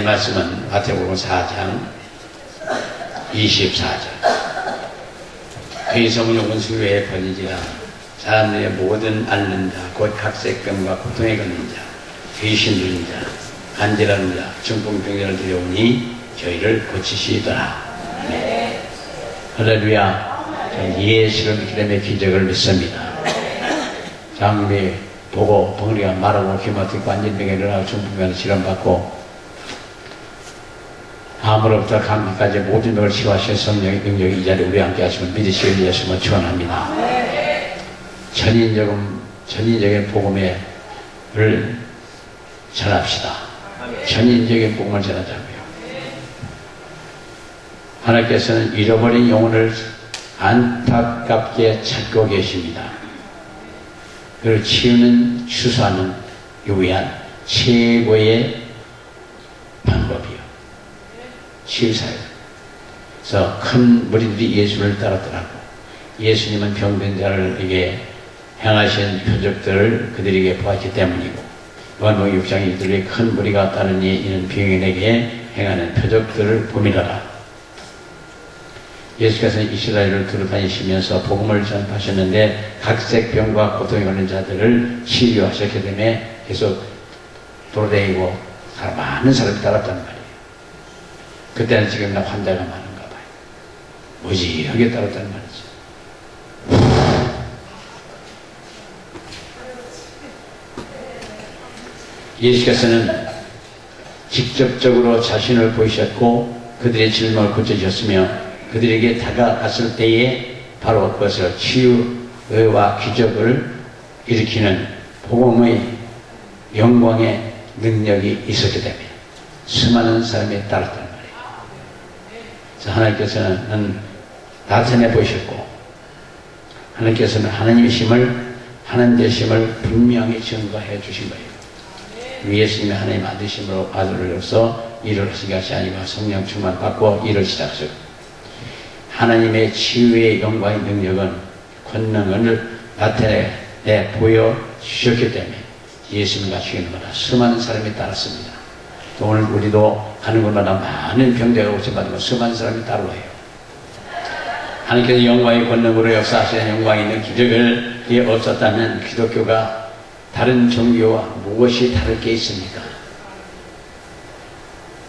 말씀은 마태복음 4장 24절. 그의 소문이 온 수로에 번지라. 사람들의 모든 앓는 자, 곧 각색병과 고통에 걸린 자, 귀신 들린 자, 간질하는 자, 중풍병자를 들여오니 저희를 고치시더라. 네. 할렐루야. 예수를 믿기 때문에 기적을 믿습니다. 장님이 보고 벙어리가 마르고 귀 막히고 안진병에 일어나고 중풍병을 실험받고 암으로부터 감기까지 모든 병을 치유하실 성령의 능력이 이 자리에 우리 함께 하시면 믿으시길 예수님을 축원합니다. 전인적인 복음을 전합시다. 전인적인 복음을 전하자고요. 하나님께서는 잃어버린 영혼을 안타깝게 찾고 계십니다. 그를 치유는 추수하는 유일한 최고의 방법이요. 치유사예요. 그래서 큰 무리들이 예수를 따랐더라고. 예수님은 병든 자들에게 행하신 표적들을 그들에게 보았기 때문이고, 요한복음 6장 이들의 큰 무리가 따르니 이는 병인에게 행하는 표적들을 봄이라라. 예수께서는 이스라엘을 두루다니시면서 복음을 전파하셨는데 각색병과 고통에 걸린 자들을 치유하셨기 때문에 계속 돌아다니고 많은 사람이 따랐다는 말이에요. 그때는 지금이나 환자가 많은가 봐요. 무지하게 따랐다는 말이죠. 예수께서는 직접적으로 자신을 보이셨고 그들의 질문을 고쳐주셨으며 그들에게 다가갔을 때에 바로 그것을 치유와 기적을 일으키는 복음의 영광의 능력이 있었기 때문에 수많은 사람이 따랐단 말이에요. 그래서 하나님께서는 나타내 보이셨고 하나님께서는 하나님이심을 하나님 되심을 분명히 증거해 주신 거예요. 예수님의 하나님 아들로서 일을 하신 것이 아니고 성령 충만 받고 일을 시작하셨고 하나님의 치유의 영광의 능력은 권능을 나타내 보여주셨기 때문에 예수님과 죽이는마다 수많은 사람이 따랐습니다. 또 오늘 우리도 가는 곳마다 많은 병자가 고쳐받고 수많은 사람이 따라와요. 하나님께서 영광의 권능으로 역사하시는 영광이 있는 기적을 없었다면 기독교가 다른 종교와 무엇이 다를 게 있습니까?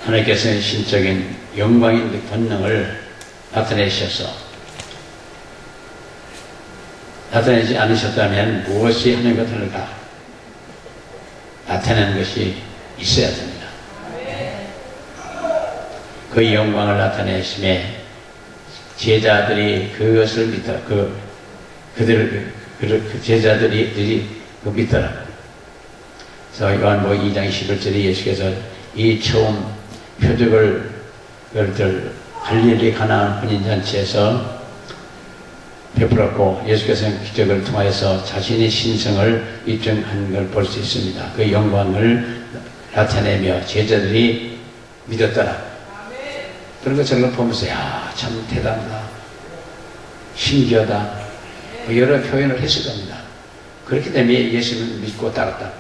하나님께서는 신적인 영광인 권능을 나타내지 않으셨다면 무엇이 하나님과 다를까? 나타내는 것이 있어야 됩니다. 그 영광을 나타내심에 제자들이 그것을 믿더라. 그 제자들이 믿더라. 그래서 요한복음 2장 21절에 예수께서 이 처음 표적을 갈릴리 가나안 혼인잔치에서 베풀었고 예수께서는 기적을 통하여서 자신의 신성을 입증한 걸 볼 수 있습니다. 그 영광을 나타내며 제자들이 믿었더라. 그런 것을 보면서 야, 참 대단하다, 신기하다, 여러 표현을 했을 겁니다. 그렇기 때문에 예수를 믿고 따랐다.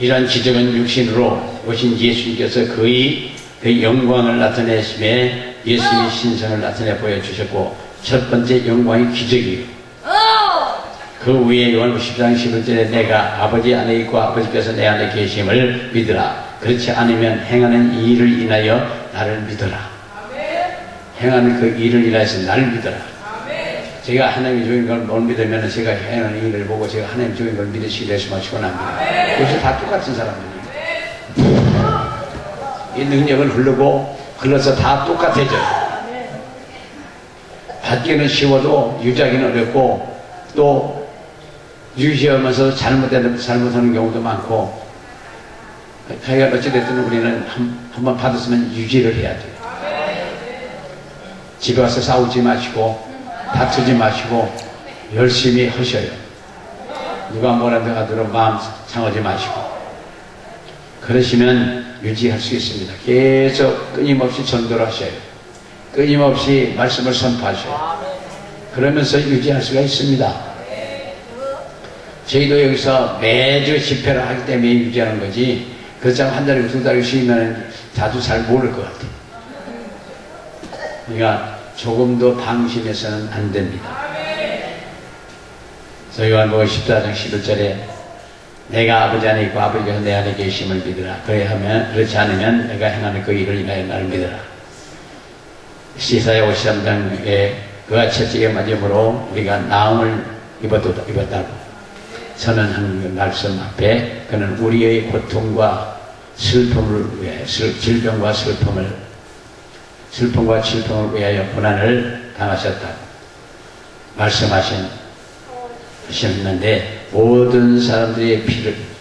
이러한 기적은 육신으로 오신 예수님께서 그의 그 영광을 나타내심에 예수님의 신성을 나타내 보여주셨고 첫 번째 영광이 기적이에요. 그 위에 요한복음 10장 11절에 내가 아버지 안에 있고 아버지께서 내 안에 계심을 믿으라. 그렇지 않으면 행하는 이 일을 인하여 나를 믿어라. 행하는 그 일을 인하여서 나를 믿어라. 제가 하나님이 주인 걸 못 믿으면 제가 행하는 일을 보고 제가 하나님 주인 걸 믿으시기 위해서 축원합니다. 그것이 다 똑같은 사람들이에요. 이 능력을 흘러서 다 똑같아져요. 받기는 쉬워도 유지하기는 어렵고 또 유지하면서 잘못하는 경우도 많고 하여간 어찌됐든 우리는 한번 받았으면 유지를 해야 돼요. 집에 와서 싸우지 마시고 다투지 마시고 열심히 하셔요. 누가 뭐라도 하도록 마음 상하지 마시고 그러시면 유지할 수 있습니다. 계속 끊임없이 전도를 하셔요. 끊임없이 말씀을 선포하셔요. 그러면서 유지할 수가 있습니다. 저희도 여기서 매주 집회를 하기 때문에 유지하는 거지, 그렇다면 한 달에 두 달에 쉬면 자주 잘 모를 것 같아요. 그러니까 조금도 방심해서는 안 됩니다. 그래서 요한복음 14장 11절에 내가 아버지 안에 있고 아버지가 내 안에 계심을 믿으라. 그렇지 않으면 내가 행하는 그 일을 인하여 나를 믿으라. 이사야 53장에 그가 채찍에 맞음으로 우리가 나음을 입었다고 선언한 말씀 앞에 그는 우리의 고통과 슬픔을 위해 질병과 슬픔과 질병을 위하여 고난을 당하셨다고 말씀하셨는데, 모든 사람들의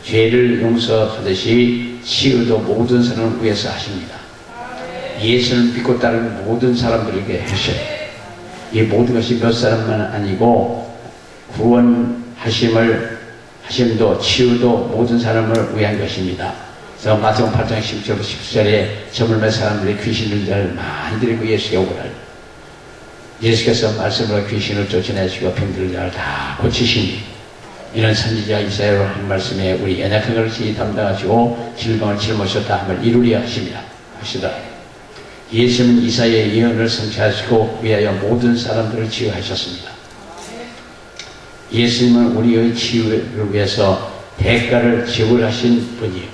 죄를 용서하듯이 치유도 모든 사람을 위해서 하십니다. 예수를 믿고 따르는 모든 사람들에게 하셔요. 이 모든 것이 몇 사람만 아니고 하심도 치유도 모든 사람을 위한 것입니다. 그래서 마태복음 8장 10절 10절에 저물매 사람들이 귀신을 잘 많이 들이고 예수께 오거라. 예수께서 말씀으로 귀신을 쫓아내시고 병들을 잘 다 고치시니, 이런 선지자 이사야로 한 말씀에 우리 연약한 것을 담당하시고 질병을 짊어졌다 함을 이루려 하십니다. 예수는 이사야의 예언을 성취하시고 위하여 모든 사람들을 치유하셨습니다. 예수님은 우리의 치유를 위해서 대가를 지불하신 분이에요.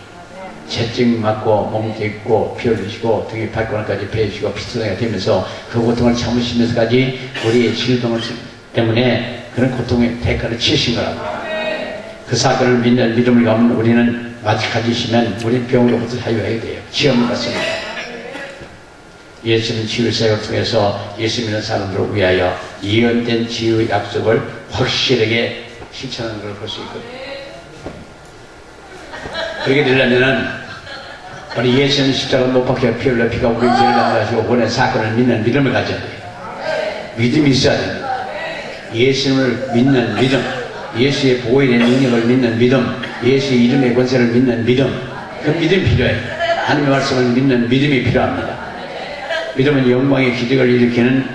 채찍 맞고 몸 찢고 피 흘리시고 등에 발가락까지 베이시고 피투성이가 되면서 그 고통을 참으시면서까지 우리의 질병을 때문에 그런 고통의 대가를 치신 거라고. 그 사건을 믿는 믿음을 가면 우리는 마지막이시면 우리 병으로부터 자유해야 돼요. 시험을 받습니다. 예수는 치유 사역을 통해서 예수 믿는 사람들을 위하여 예언된 치유 약속을 확실하게 실천하는 걸 볼 수 있거든요. 그렇게 되려면은 우리 예수는 십자가 못 박혀 피 흘려 피가 우리 죄를 담당하시고 원한 사건을 믿는 믿음을 가져야 돼요. 믿음이 있어야 됩니다. 예수님을 믿는 믿음, 예수의 보호에 대한 능력을 믿는 믿음, 예수의 이름의 권세를 믿는 믿음, 그 믿음이 필요해요. 하나님의 말씀을 믿는 믿음이 필요합니다. 믿음은 영광의 기적을 일으키는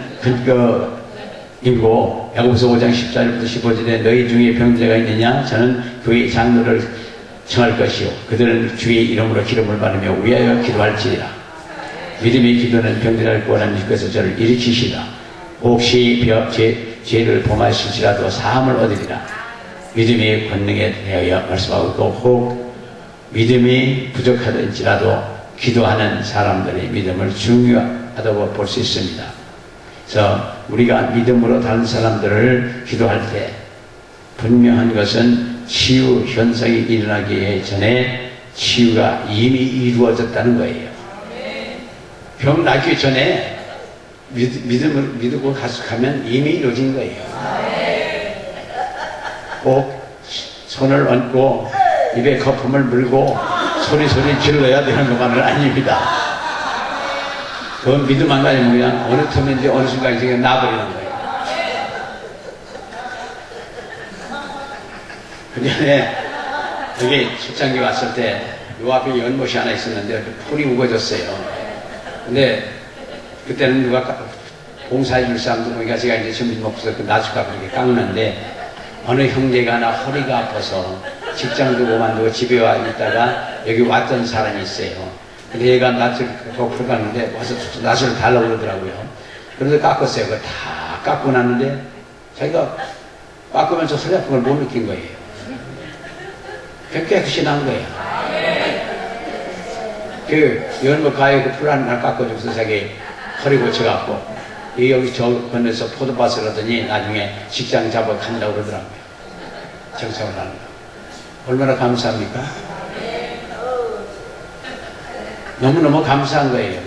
근거이고, 야고보서 5장 14절부터 15절에 너희 중에 병자가 있느냐? 저는 그의 장로를 청할 것이요 그들은 주의 이름으로 기름을 받으며 위하여 기도할지니라. 믿음의 기도는 병들을 구원하는 주께서 저를 일으키시라. 혹시 죄를 범하실지라도 사함을 얻으리라. 믿음의 권능에 대하여 말씀하고 있고, 혹 믿음이 부족하든지라도 기도하는 사람들의 믿음을 중요하다고 볼 수 있습니다. 그래서 우리가 믿음으로 다른 사람들을 기도할 때 분명한 것은 치유 현상이 일어나기 전에 치유가 이미 이루어졌다는 거예요. 병 낫기 전에 믿음을 믿고 가면 이미 이루어진 거예요. 꼭 손을 얹고 입에 거품을 물고 소리 질러야 되는 것만은 아닙니다. 그건 믿음 안 가지면 그냥 어느 틈인지 어느 순간인지 그냥 놔버리는 거예요. 그 전에 여기 출장기 왔을 때 요 앞에 연못이 하나 있었는데 풀이 우거졌어요. 근데 그때는 누가 봉사해 줄 사람도 보니까 제가 이제 점심 먹고서 그 나주값을 이렇게 깎는데, 어느 형제가 하나 허리가 아파서 직장도 그만두고 집에 와 있다가 여기 왔던 사람이 있어요. 근데 얘가 낫을 풀 깎는데 와서 낫을 달라고 그러더라고요. 그래서 깎았어요. 그거 다 깎고 났는데 자기가 깎으면서 허리 아픈 걸 못 느낀 거예요. 깨끗이 난 거예요. 그 연못 가에 그 풀 하나 깎아줘서 자기 허리 고쳐갖고 여기 저 건너서 포도밭을 하더니 나중에 직장 잡아 간다고 그러더라고요. 정성을 하는 거. 얼마나 감사합니까? 너무너무 감사한 거예요.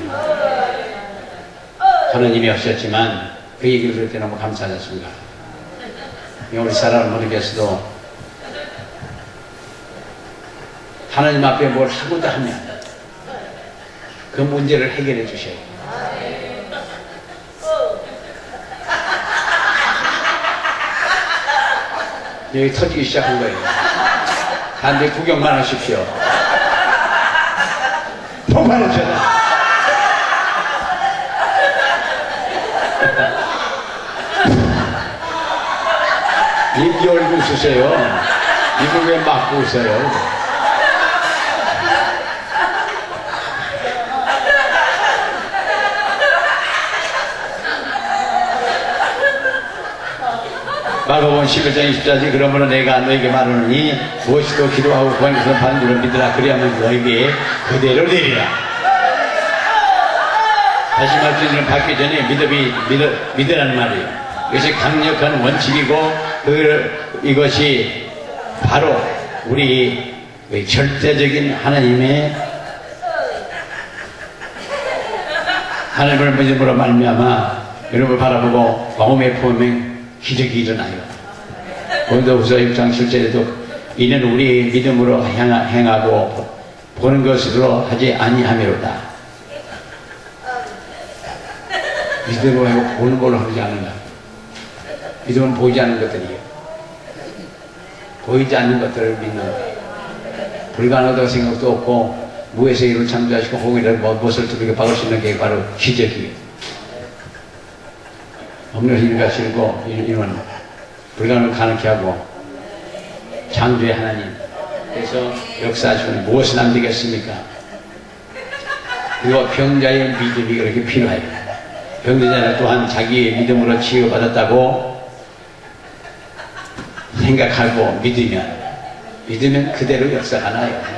하나님이 없었지만 그 얘기를 들을 때 너무 감사하지 않습니까? 우리 사람을 모르겠어도 하나님 앞에 뭘 하고자 하면 그 문제를 해결해 주셔요. 여기 터지기 시작한 거예요. 단지 구경만 하십시오. 폭발을 쳐다. 입 열고 쓰세요. 입을 왜 막고 있어요? 마가복음 11장 20절이 그러므로 내가 너에게 말하노니 무엇이도 기도하고 구하는 것은 받는 줄을 믿으라. 그리하면 너에게 그대로 되리라. 다시 말씀드리면 받기 전에 믿으라는 말이에요. 이것이 강력한 원칙이고 이것이 바로 우리 절대적인 하나님을 믿음으로 말미암아 여러분을 바라보고 마음의 품에 기적이 일어나요. 고린도후서 6장 7절에도 이는 우리 믿음으로 행하고 보는 것으로 하지 아니하미로다. 믿음으로 하고 보는 걸로 하지 않는다. 믿음은 보이지 않는 것들이에요. 보이지 않는 것들을 믿는 거예요. 불가능하다고 생각도 없고 무에서 일을 창조하시고 홍해를 못을 두르게 박을 수 있는 게 바로 기적이에요. 없는 힘을 가시고 이는 불가능을 가능케 하고 창조의 하나님. 그래서 역사하시는 무엇을 안 되겠습니까? 그리고 병자의 믿음이 그렇게 필요해요. 병자는 또한 자기의 믿음으로 치유받았다고 생각하고 믿으면 그대로 역사가 나요.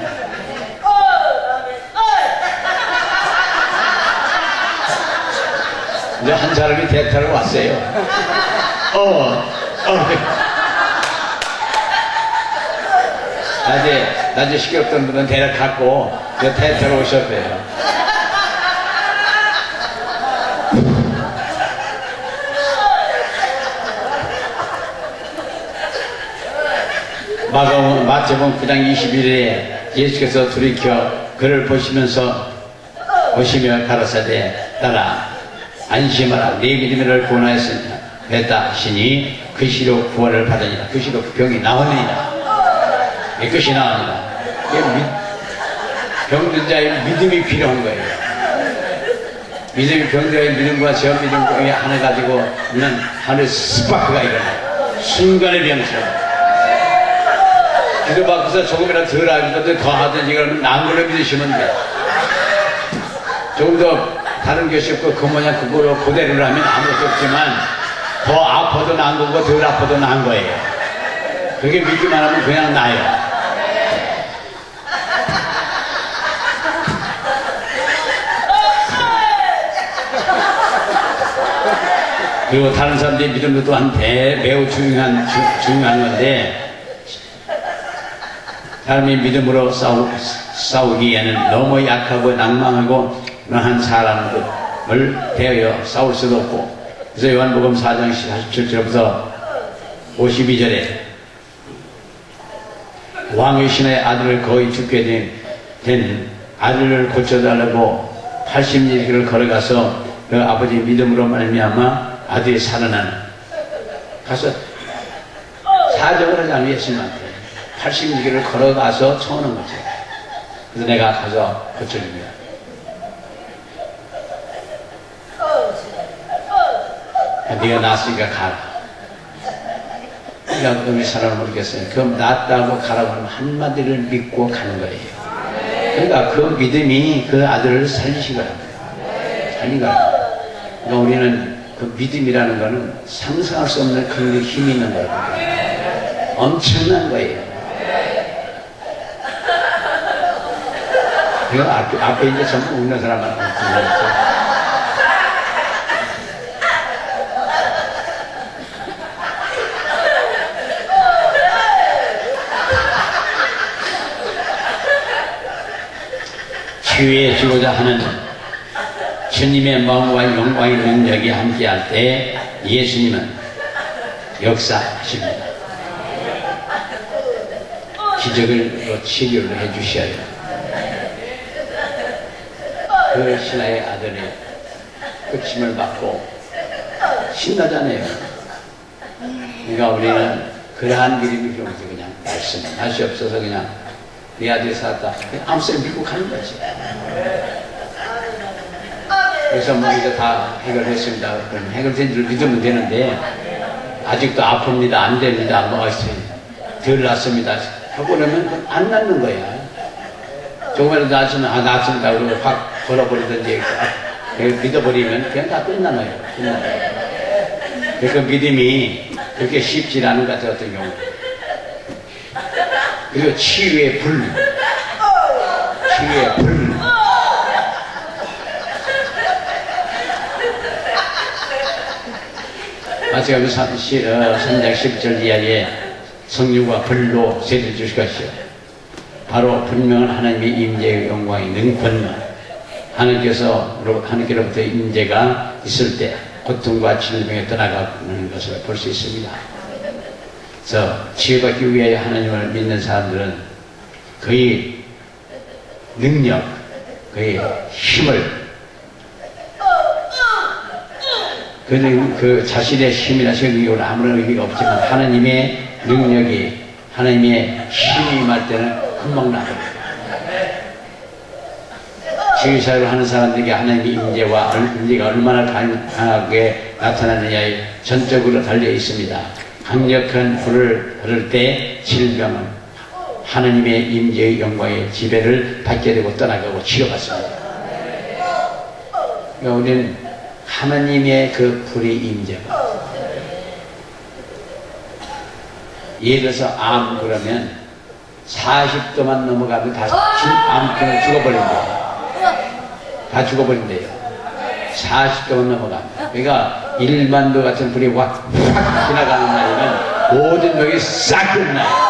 이제 한 사람이 대타로 왔어요. 낮에 시끄럽던 분은 대략 갖고 대타로 오셨대요. 마태복음 9장 21일에 예수께서 돌이켜 그를 보시며 가라사대 따라 안심하라 네 믿음이 너를 구원하였다 하시니 그 시로 구원을 받으니라. 그 시로 병이 나으니라. 깨끗이 나으니라. 병든 자의 믿음이 필요한 거예요. 믿음이 병자의 믿음과 저 믿음과 하나 가지고 있는 하늘의 스파크가 일어나요. 순간의 병처럼. 기도받고서 조금이라도 덜 하든지 더 하든지 그러면 나은 걸로 믿으시면 돼. 조금 더 다른 것이 없고 그 모양 그거로 그대로 하면 아무것도 없지만 더 아파도 나은 거고 덜 아파도 나은 거예요. 그게 믿기만 하면 그냥 나요. 그리고 다른 사람들의 믿음도 또한 매우 중요한 건데 사람이 믿음으로 싸우기에는 너무 약하고 낭망하고 한 사람을 대하여 싸울 수도 없고 그래서 요한복음 4장 47절부터 52절에 왕의 신의 아들을 거의 죽게 된 아들을 고쳐달라고 80리를 걸어가서 그 아버지 믿음으로 말미암아 아들이 살아나는 가서 사정을 하지 않은 예수님한테 80리를 걸어가서 청하는 거죠. 그래서 내가 가서 고쳐줍니다. 네가 낫으니까 가라. 그러니까 우리 사람을 모르겠어요. 그럼 낫다고 가라고 하면 한마디를 믿고 가는 거예요. 그러니까 그 믿음이 그 아들을 살리시거든요. 살린 거예요. 그러니까 우리는 그 믿음이라는 거는 상상할 수 없는 그런 힘이 있는 거예요. 엄청난 거예요. 이거 앞에 이제 전부 웃는 사람만 들려있죠. 치유해 주고자 하는 주님의 마음과 영광의 능력이 함께할 때 예수님은 역사하십니다. 기적을 치료를 해주셔야 해요. 그 신하의 아들이 끝임을 받고 신나잖아요. 그러니까 우리는 그러한 믿음이 필요하지. 그냥 말씀 맛이 없어서 그냥 내 아들이 살았다. 아무 소리 밀고 가는 거지. 그래서 뭐 이제 다 해결했습니다. 그럼 해결된 줄 믿으면 되는데 아직도 아픕니다. 안 됩니다. 뭐 덜 낫습니다. 하고 그러면 안 낫는 거야. 조금이라도 낫으면 낫습니다. 그러고 확 걸어버리든지 믿어버리면 그냥 다 끝나요. 그 믿음이 그렇게 쉽지 않은 것 같아요. 어떤 경우. 그리고 치유의 불. 치유의 불. 마지막에 3장 10절 이하에 성령과 불로 세례 주실 것이요. 바로 분명한 하나님의 임재의 영광이 능건만 하나님께로부터 임재가 있을 때 고통과 질병에 떠나가는 것을 볼 수 있습니다. 그래서 치유받기 위해 하나님을 믿는 사람들은 그의 능력, 그의 힘을 그는 그 자신의 힘이나 생명력은 아무런 의미가 없지만 하나님의 능력이 하나님의 힘이 임할 때는 금방 나버려요. 치유사역을 하는 사람들에게 하나님의 임재가 얼마나 강하게 나타나느냐에 전적으로 달려 있습니다. 강력한 불을 받을 때 질병은 하나님의 임재의 영광의 지배를 받게 되고 떠나가고 치료받습니다. 그러니까 우리는 하나님의 그 불의 임재가 예를 들어서 암 그러면 40도만 넘어가면 다 암균을 죽어버린대요. 다 죽어버린대요. 40도만 넘어가면. 그러니까 1만도 같은 불이 확 지나가는 날이면 모든 병이 싹 끝나요.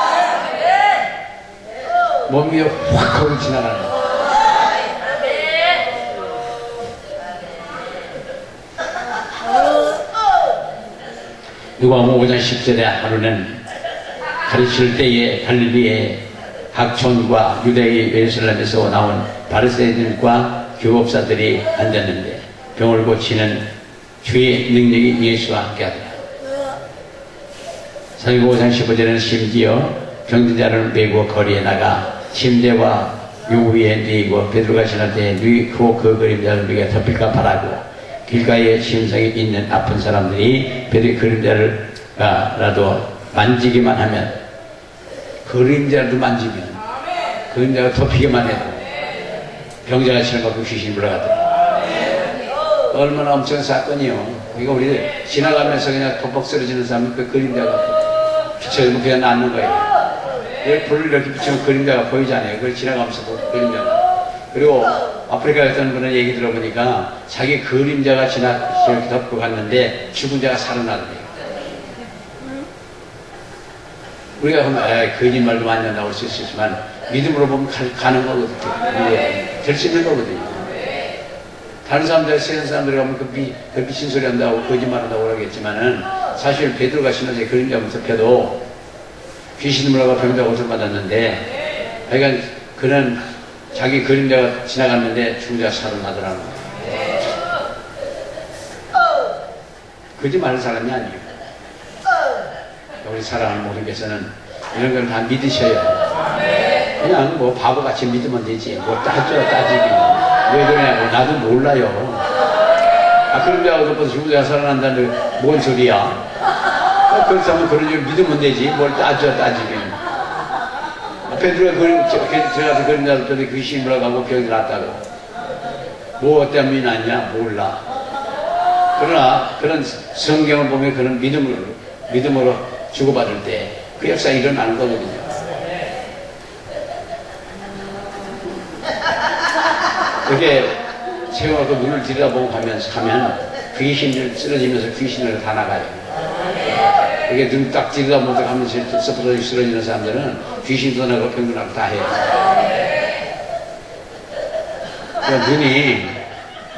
몸이 확 거기 지나가는 거예요. 누가복음 5장 10절에 하루는 가르칠 때에 갈릴리의 각촌과 유대의 예루살렘에서 나온 바리새인들과 교법사들이 앉았는데 병을 고치는 주의 능력이 예수와 함께하더라. 사도행전 5장 15절에는 심지어 병든 메고 거리에 나가 침대와 요 위에 누이고 베드로가 지날 때 누이고 그 그림자를 누가 덮일까 바라고 길가에 심상에 있는 아픈 사람들이 베드로의 그림자라도 만지기만 하면 그림자라도 만지면 그림자가 덮이기만 해도 병자가 치료받고 귀신이 물러가더라. 얼마나 엄청난 사건이요. 그러니까 우리 지나가면서 그냥 벅벅 쓰러지는 사람은 그 그림자가 비춰지면 그냥 낫는 거예요. 불을 이렇게 비추면 그림자가 보이잖아요. 그걸 지나가면서 그림자가. 그리고 아프리카에 있던 분은 얘기 들어보니까 자기 그림자가 이렇게 덮고 갔는데 죽은 자가 살아나더래요. 우리가 보면 거짓말도 많이 한다고 할 수 있지만 믿음으로 보면 가는 거거든요. 될 수 있는 거거든요. 다른 사람들, 세상 사람들이 가면 그 미친 소리 한다고 거짓말 한다고 하겠지만은 사실 베드로가 신어서 그림자만 덮여도 귀신 물러가 병자가 고통받았는데 그러니까 그는 자기 그림자가 지나갔는데 죽은 자가 살아나더라는 거예요. 거짓말하는 사람이 아니에요. 우리 사랑하는 모두께서는 이런 걸 다 믿으셔요. 그냥 뭐 바보같이 믿으면 되지. 뭐 따지기. 왜 그러냐고 나도 몰라요. 그림자가 덮어서 죽은 자가 살아난다는 뭔 소리야. 그렇다면 그런 줄 믿으면 되지. 뭘 따지긴. 베드로가 들어가서 그림자 덮더니 귀신이 물러가고 병이 났다고. 뭐 때문에 났냐? 몰라. 그러나 그런 성경을 보면 그런 믿음으로 주고받을 때 그 역사가 일어나는 거거든요. 그렇게 세워서 눈을 들여다보고 가면 귀신을 쓰러지면서 귀신을 다 나가요. 그게 눈 딱 들여다보면서 가면서 쓰러지는 사람들은 귀신도 나고 병도 나고 다 해요.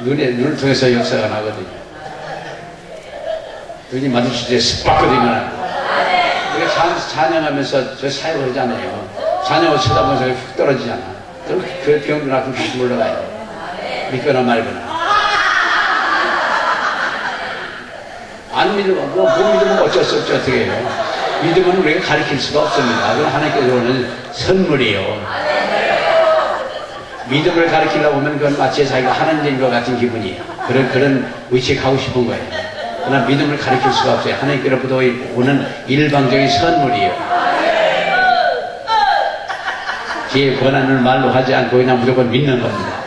그러니까 눈을 통해서 역사가 나거든요. 눈이 마주칠 때 습박거든요. 우리가 찬양하면서 저 사역을 하잖아요. 찬양을 쳐다보면서 훅 떨어지잖아. 그럼 그 병도 나고 귀신 올라가요. 믿거나 말거나. 안 믿으면, 못 믿으면 어쩔 수 없죠. 어떻게 해요. 믿음은 우리가 가르칠 수가 없습니다. 그건 하나님께서 오는 선물이에요. 믿음을 가르치려고 하면 그건 마치 자기가 하나님인 것 같은 기분이에요. 그런 위치에 가고 싶은 거예요. 그러나 믿음을 가르칠 수가 없어요. 하나님께로부터 오는 일방적인 선물이에요. 제 권한을 말로 하지 않고 그냥 무조건 믿는 겁니다.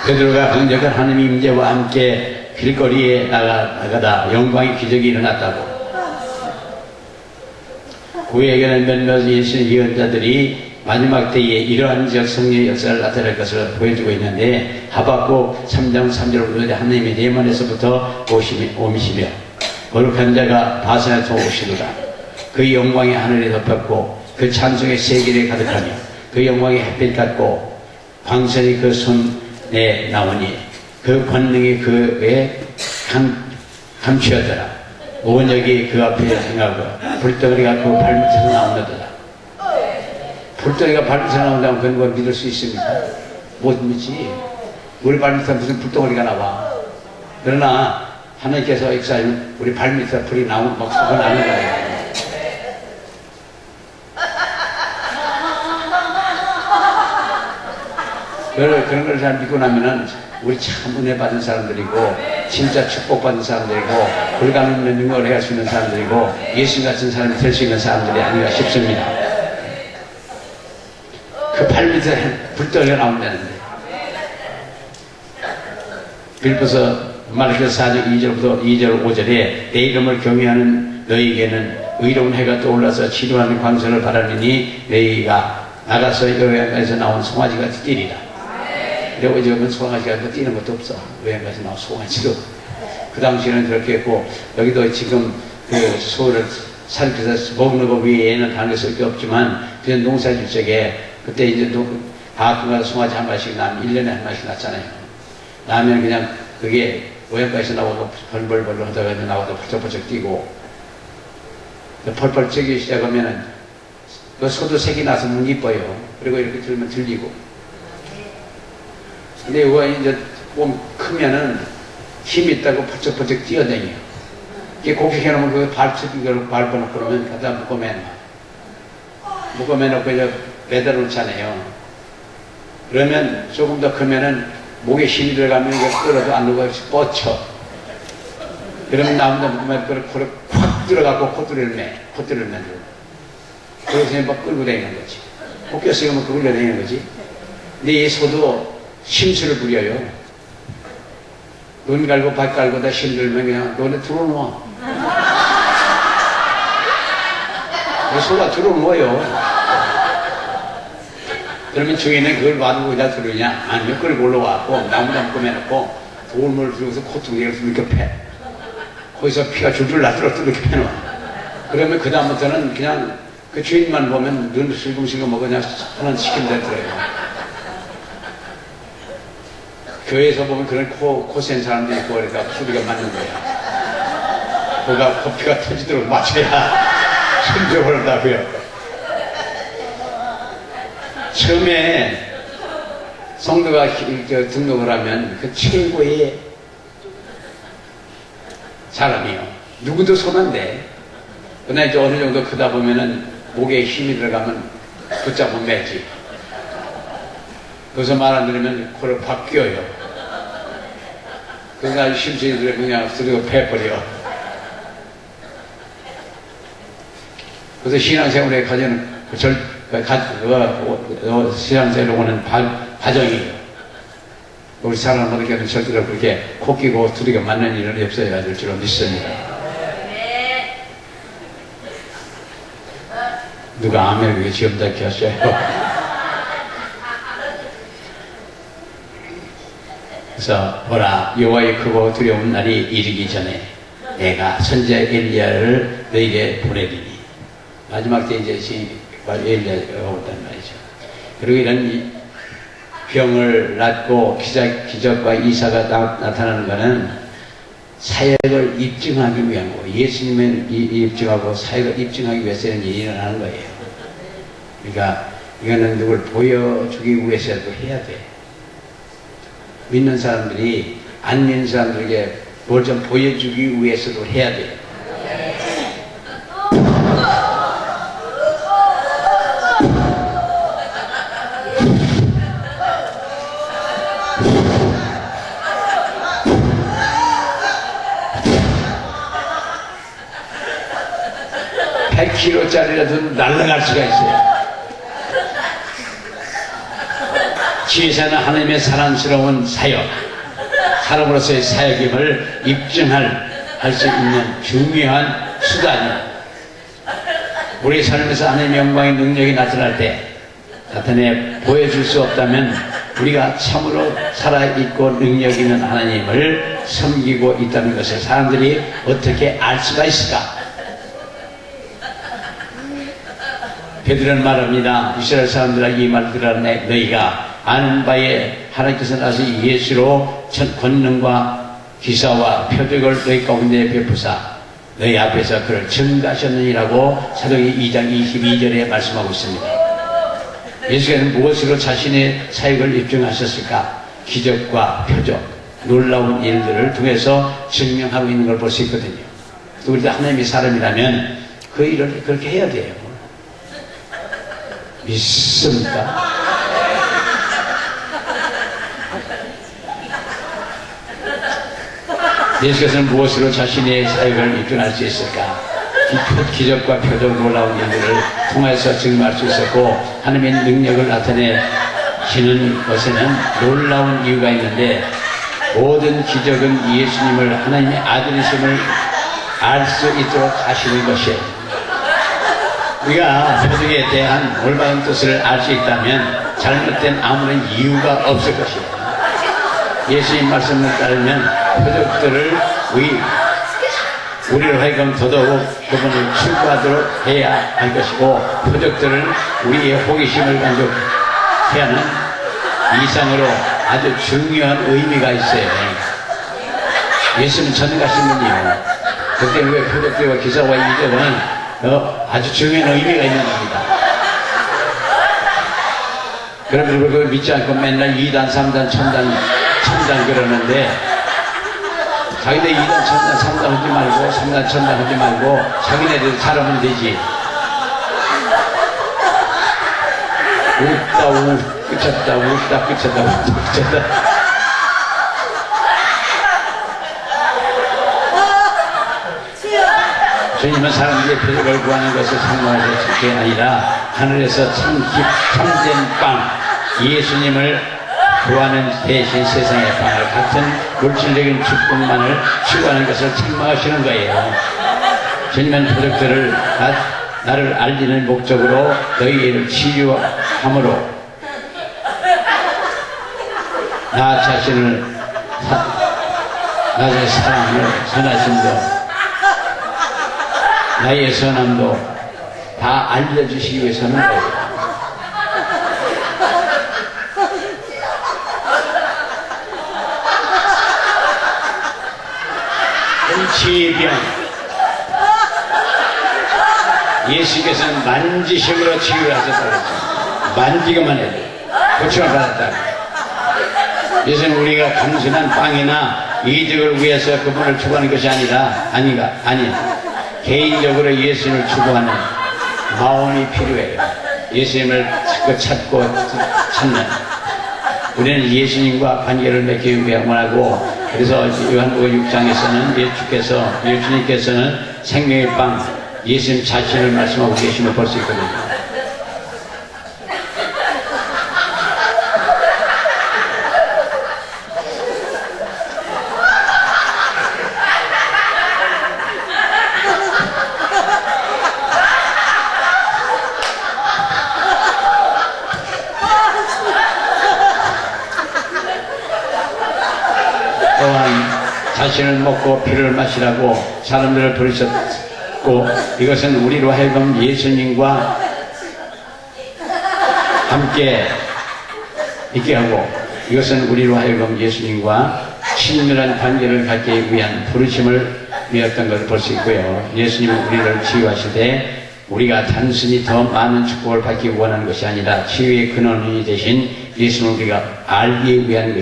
베드로가 강력한 하나님의 임재와 함께 길거리에 나가다 영광의 기적이 일어났다고. 그에게는 몇몇 예수의 예언자들이 마지막 때에 이러한 지역 성령의 역사를 나타낼 것을 보여주고 있는데, 하박국 3장 3절부터 하나님의 대만에서부터 오미시며 거룩한 자가 바산에서 오시도다. 그 영광이 하늘에 덮였고 그 찬송의 세계에 가득하며 그 영광이 햇빛 같고 광선이 그 손에 나오니 그 권능이 그에 감추었더라. 온역이 그 앞에 행하고 불덩어리가 그 발밑에서 나온다더라. 불덩이가 발밑에서 나온다면 그건 뭐 믿을 수 있습니까? 못 믿지. 우리 발밑에 무슨 불덩어리가 나와. 그러나 하나님께서 역사하면 우리 발밑에 불이 나오면 막 썩어 나는 거예요. 그런 걸 잘 믿고 나면은 우리 참 은혜 받은 사람들이고 진짜 축복받은 사람들이고 불가능한 능력을 해갈 수 있는 사람들이고 예수 같은 사람이 될 수 있는 사람들이 아닌가 싶습니다. 그 발밑에 불덩이가 나온다는데, 빌립보서 말라기서 4장 2절부터 2절 5절에 내 이름을 경외하는 너희에게는 의로운 해가 떠올라서 치료하는 광선을 바라느니 너희가 나가서 여호와께서 나온 송아지가 뛰리라. 근데 요즘은 송아지가 뛰는 것도 없어. 여호와께서 나온 송아지도. 그 당시에는 그렇게 했고, 여기도 지금 그 소를 살펴서 먹는 거 위에는 다른 게 쓸 게 없지만, 그냥 농사질 적에 그때 이제 가끔가다 송아지 한 마리씩 나면 1년에 한 마리씩 났잖아요. 나면 그냥 그게 여호와께서 나오고 벌벌벌 하다가 나와서 퍼쩍퍼쩍 뛰고, 펄펄 뛰기 시작하면은 그 소도 색이 나서면 이뻐요. 그리고 이렇게 들면 들리고. 근데 이거 이제 좀 크면은 힘이 있다고 퍼쩍퍼쩍 뛰어다녀요. 이게 고객해놓으면 그 발톱을 밟아놓고 그러면 갖다 묶어매놓고 이제 매달아 놓잖아요. 그러면 조금 더 크면은 목에 힘이 들어가면 이거 끌어도 안 누가 뻗쳐. 그러면 나무다 묶으면 그걸 확 들어가고 콧대를 맨. 그래서 막 끌고 다니는 거지. 꺾였으면 그걸 다니는 거지. 근데 이 소도 심술을 부려요. 눈 갈고 발 갈고 다 힘들면 그냥 너네 들어놓아. 소가 들어놓아요. 그러면 주인은 그걸 놔두고 그냥 들으냐? 아니요, 끌고 올라와갖고 나무다 묶어매놓고 돌물을 들고서 코퉁이를 이렇게 패. 거기서 피가 줄줄 나들어도 이렇게 패놓아. 그러면 그다음부터는 그냥 그 주인만 보면 눈 슬금슬금 먹어 그냥 하나 시킨 데 들어요. 교회에서 보면 그런 코센 사람들이 있고 그러니까 소리가 맞는 거야. 거기가 코피가 터지도록 맞춰야 힘들어 한다고요. 처음에 성도가 등록을 하면 그 최고의 사람이요. 누구도 손안대. 그러나 이제 어느 정도 크다 보면은 목에 힘이 들어가면 붙잡으면 매지. 그래서 말 안 들으면 코를 팍 끼워요. 그래서 아주 심술이 들어 그냥 쓰리고 패버려. 그래서 신앙생활에 가져는 신앙생활에 오는 과정이에요. 우리 사람들에게는 절대로 그렇게 코 끼고 두리가 맞는 일은 없어야 될 줄로 믿습니다. 누가 아멘 그게 지엄답게 하셔요. 그래서 보라, 여호와의 크고 두려운 날이 이르기 전에 내가 선지자 엘리야를 너에게 보내리니. 마지막 때 이제 엘리야가 온단 말이죠. 그리고 이런 병을 낫고 기적과 이사가 나타나는 것은 사역을 입증하기 위한 거고, 예수님을 입증하고 사역을 입증하기 위해서 이런 일이 일어나는 거예요. 그러니까 이거는 누굴 보여주기 위해서도 해야 돼. 믿는 사람들이 안 믿는 사람들에게 뭘 좀 보여주기 위해서도 해야 돼요. 10kg짜리라도 날아갈 수가 있어요. 지혜사는 하나님의 사랑스러운 사역, 사람으로서의 사역임을 입증할 수 있는 중요한 수단이에요. 우리 삶에서 하나님의 영광의 능력이 나타날 때 나타내 보여줄 수 없다면 우리가 참으로 살아있고 능력 있는 하나님을 섬기고 있다는 것을 사람들이 어떻게 알 수가 있을까? 베드로는 말합니다. 이스라엘 사람들아, 이 말 들으라. 너희가 아는 바에 하나님께서 나서 예수로 권능과 기사와 표적을 너희 가운데 베푸사 너희 앞에서 그를 증거하셨느니라고 사도행 2장 22절에 말씀하고 있습니다. 예수께서는 무엇으로 자신의 사역을 입증하셨을까? 기적과 표적, 놀라운 일들을 통해서 증명하고 있는 걸 볼 수 있거든요. 우리도 하나님의 사람이라면 그 일을 그렇게 해야 돼요. 믿습니까? 예수께서는 무엇으로 자신의 사역을 입증할 수 있을까? 기적과 표적, 놀라운 일들을 통해서 증명할 수 있었고 하나님의 능력을 나타내시는 것에는 놀라운 이유가 있는데 모든 기적은 예수님을 하나님의 아들이심을 알 수 있도록 하시는 것이에요. 우리가 표적에 대한 올바른 뜻을 알 수 있다면 잘못된 아무런 이유가 없을 것이에요. 예수님 말씀을 따르면 표적들을 우리로 하여금 더더욱 그분을 추구하도록 해야 할 것이고 표적들을 우리의 호기심을 만족해 하는 이상으로 아주 중요한 의미가 있어요. 예수는 전가신 분이요. 그때 왜 표적들과 기사와 이적은 아주 중요한 의미가 있는 겁니다. 그러면 그걸 믿지 않고 맨날 2단, 3단, 천단 그러는데 자기네 2단, 천단, 3단 하지 말고 3단, 천단 하지 말고 자기네들 잘하면 되지. 웃다 끝쳤다 웃다 끝쳤다 웃다 끝쳤다. 주님은 사람들의 표적을 구하는 것을 상관하실 게 아니라 하늘에서 참된 빵 예수님을 구하는 대신 세상의 빵을 같은 물질적인 축복만을 추구하는 것을 책망하시는 거예요. 주님은 표적들을 나를 알리는 목적으로 너희를 치유함으로 나 자신을 나의 사랑을 선하심도 나의 선함도 다 알려주시기 위해서는 거예요. 치병 예수께서는 만지심으로 치유를 하셨다고 했죠. 만지기만 해도 고침을 받았다. 예수는 우리가 단순한 빵이나 이득을 위해서 그분을 추구하는 것이 아니 개인적으로 예수님을 추구하는 마음이 필요해요. 예수님을 찾고 찾는 우리는 예수님과 관계를 맺기 위해 원하고 그래서 요한복음 6장에서는 예수님께서는 생명의 빵 예수님 자신을 말씀하고 계심을 볼 수 있거든요. 자신을 먹고 피를 마시라고 사람들을 부르셨고 이것은 우리로 하여금 예수님과 함께 있게 하고 이것은 우리로 하여금 예수님과 친밀한 관계를 갖기 위한 부르심을 위했던 것을 볼 수 있고요. 예수님은 우리를 치유하시되 우리가 단순히 더 많은 축복을 받기 원하는 것이 아니라 치유의 근원이 되신 예수님을 우리가 알기 위한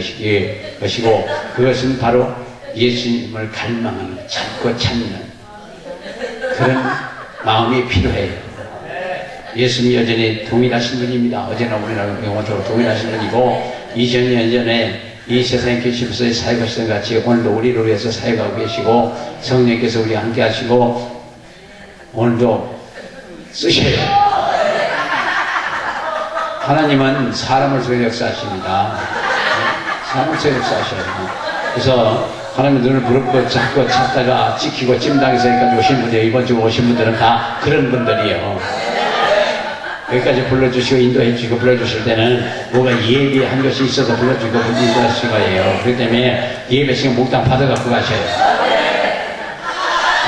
것이고 그것은 바로 예수님을 갈망하는 찾고 찾는 그런 마음이 필요해요. 예수님 여전히 동일하신 분입니다. 어제나 오늘나 영원토록 동일하신 분이고 2000년 전에 이 세상에 계시면서 사역하시던 같이 오늘도 우리를 위해서 사역하고 계시고 성령께서 우리와 함께 하시고 오늘도 쓰셔요. 하나님은 사람을 통해 역사하십니다. 사람을 통해 역사하셔요. 그래서 하나님은 눈을 부릅고 잡고 찾다가 찍히고 찜당에서 여기까지 오신 분이에요. 이번 주 오신 분들은 다 그런 분들이에요. 여기까지 불러주시고 인도해 주시고 불러주실 때는 뭐가 예비한 것이 있어서 불러주고 인도하실 거예요. 그렇기 때문에 예배 시간 묵당 받아갖고 가셔요.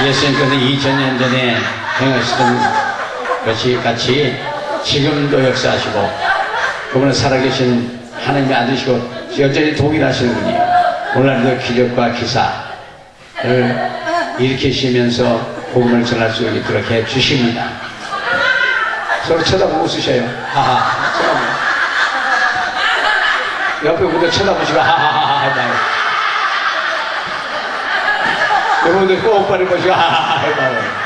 예수님께서 2000년 전에 행하시던 것이 같이 지금도 역사하시고 그분은 살아계신 하나님의 아들이시고 여전히 동일하시는 분이에요. 오늘날도 기적과 기사를 일으키시면서 복음을 전할 수 있도록 해 주십니다. 서로 쳐다보고 웃으셔요. 하하. 쳐다보고. 옆에 분들 쳐다보시고 하하하하 해봐요. 여러분들 꼭 오빠를 보시고 하하하 해봐요.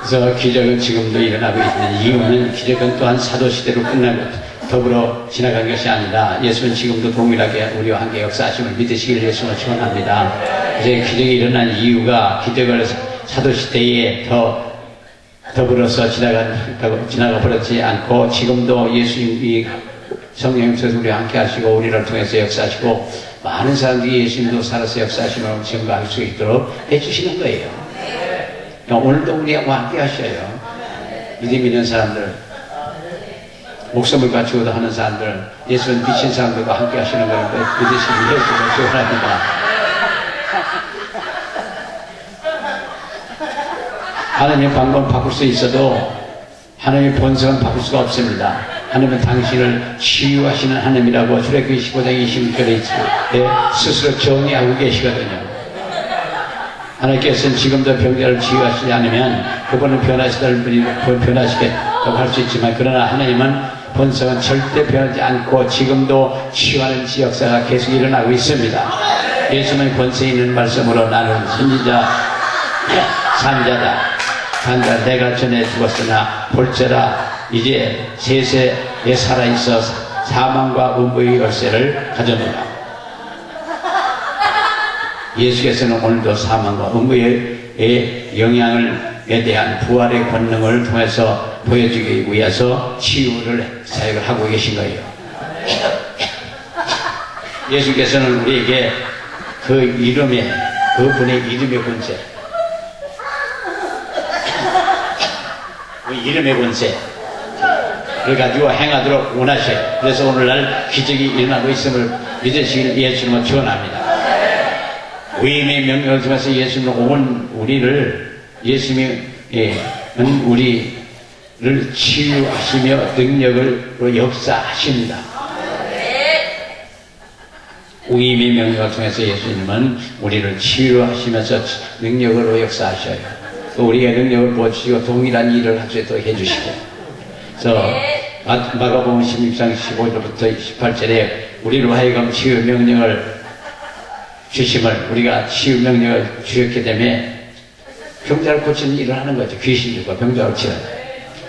그래서 기적은 지금도 일어나고 있는 이유는 기적은 또한 사도시대로 끝나고 더불어 지나간 것이 아니라 예수는 지금도 동일하게 우리와 함께 역사하심을 믿으시기를 예수는 축원합니다. 이제 기적이 일어난 이유가 기적을 사도시대에 더불어서 지나가 버렸지 않고 지금도 예수님이 성령님께서 우리와 함께 하시고 우리를 통해서 역사하시고 많은 사람들이 예수님도 살아서 역사하심을 증거할 수 있도록 해주시는 거예요. 오늘도 우리와 함께 하셔요. 믿음 있는 사람들, 목숨을 바치고도 하는 사람들, 예수는 미친 사람들과 함께 하시는 걸 믿으시는 예수를 축원합니다. 하나님의 방법은 바꿀 수 있어도 하나님의 본성은 바꿀 수가 없습니다. 하나님은 당신을 치유하시는 하나님이라고 출애굽기 15장 26절에 스스로 정의하고 계시거든요. 하나님께서는 지금도 병자를 치유하시지 않으면 그분은 변하시다는 분이 변하시겠다고 할 수 있지만 그러나 하나님은 본성은 절대 변하지 않고 지금도 치유하는 역사가 계속 일어나고 있습니다. 예수는 권세 있는 말씀으로 나는 선지자 산자 내가 전에 죽었으나 볼지라 이제 세세에 살아있어 사망과 음부의 열쇠를 가져노라. 예수께서는 오늘도 사망과 음부의 영향에 대한 부활의 권능을 통해서 보여주기 위해서 치유를 사역을 하고 계신 거예요. 예수께서는 우리에게 그분의 이름의 권세, 그 이름의 권세를 가지고 행하도록 원하셔요. 그래서 오늘날 기적이 일어나고 있음을 믿으시길 예수님은 축원합니다. 위임의 명령을 통해서 예수님은 온 우리를 우리를 치유하시며 능력으로 역사하십니다. 위임의 명령을 통해서 예수님은 우리를 치유하시면서 능력으로 역사하셔요. 또 우리의 능력을 보여주시고 동일한 일을 할 수 있도록 해주시고. 그래서 마가복음 16장 15절부터 18절에 우리로 하여금 치유 명령을 주심을 우리가 치유 명령을 주셨기 때문에 병자를 고치는 일을 하는 거죠. 귀신들과 병자를 고치는.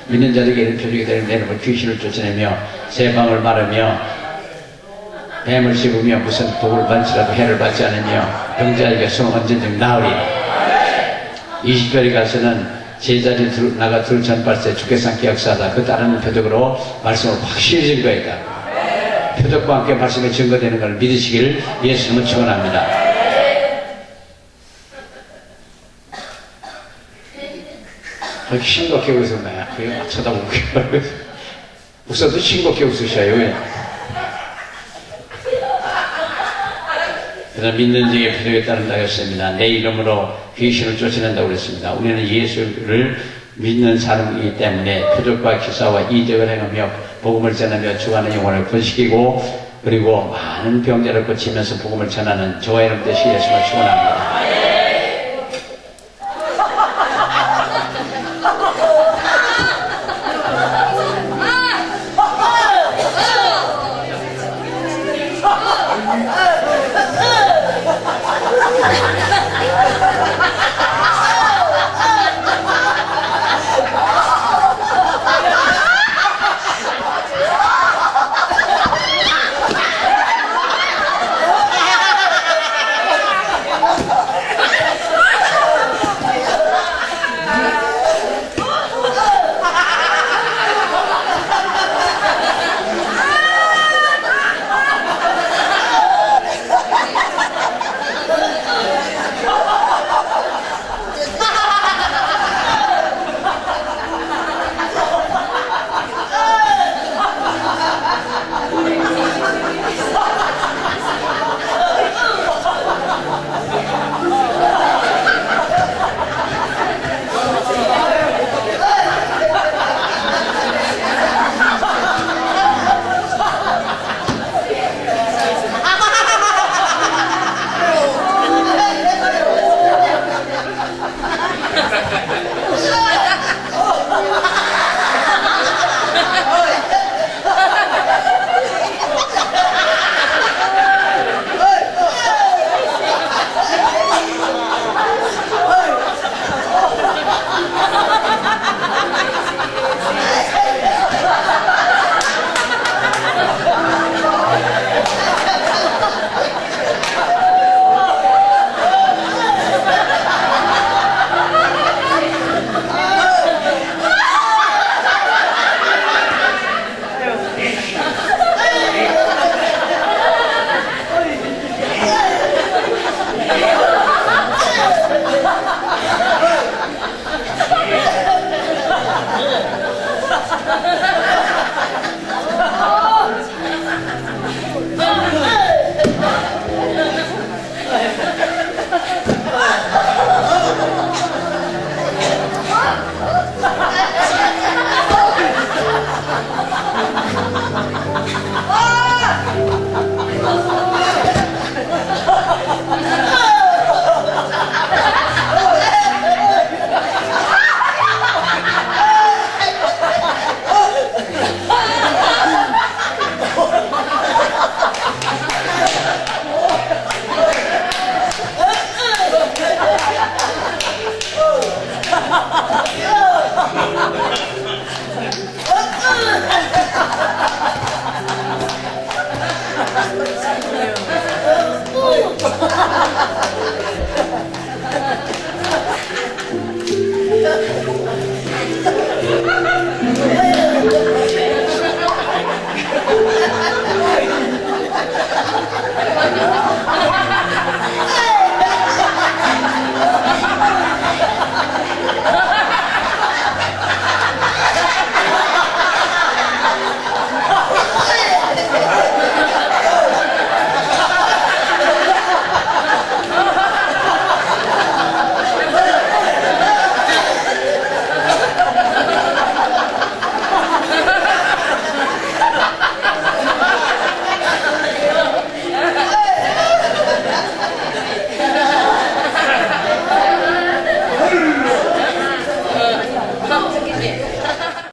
믿는 자들에게 이런 표적이 되는 내놈을 귀신을 쫓아내며 새방을 마르며 뱀을 씹으며 무슨 독을 받지라도 해를 받지 않으며 병자에게 손 언제든지 나으리라. 20절에 가서는 제자리 나가 들전발세 주께서 함께 역사하다. 그 따르는 표적으로 말씀을 확실히 증거했다. 표적과 함께 말씀이 증거되는 것을 믿으시기를 예수님은 축원합니다. 싱겁게 웃었나요? 그냥 쳐다보고 웃어도 싱겁게 웃으셔요. 그래서 믿는 자에게 표적이 따른다고 했습니다. 내 이름으로 귀신을 쫓아낸다고 그랬습니다. 우리는 예수를 믿는 사람이기 때문에 표적과 기사와 이적을 행하며 복음을 전하며 주하는 영혼을 건식이고 그리고 많은 병자를 고치면서 복음을 전하는 저와 여러분 되시기 예수를 축원합니다. Ha ha ha!